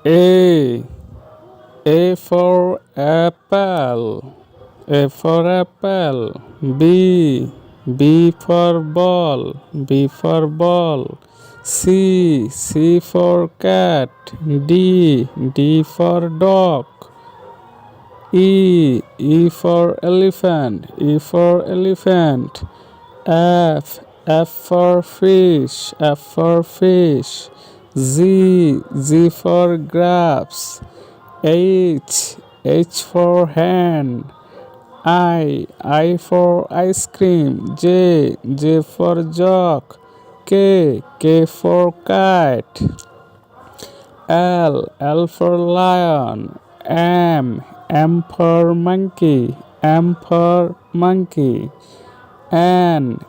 A. A for apple. A for apple. B. B for ball. B for ball. C. C for cat. D. D for dog. E. E for elephant. E for elephant. F. F for fish. F for fish. Z. Z for grapes. H. H for hand. I for ice cream. J. J for jog. K. K for kite. L for lion. M for monkey. M for monkey. N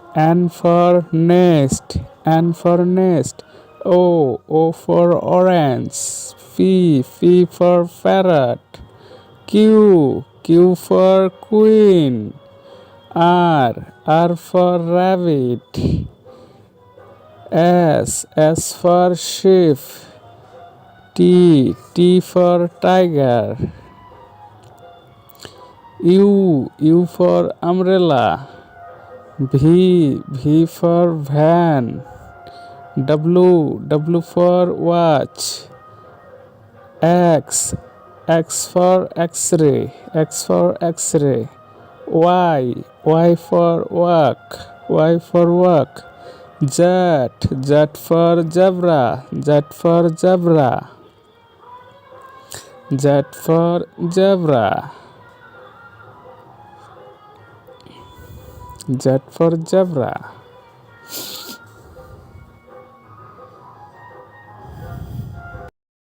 for nest. N for nest. O for orange. F for parrot. Q for queen. R for rabbit. S for sheep. T for tiger. U for umbrella. V for van. W for watch. X for x-ray. X for x-ray. Y for walk. Y for walk. Z for zebra. Z for zebra. Z for zebra. Z for zebra.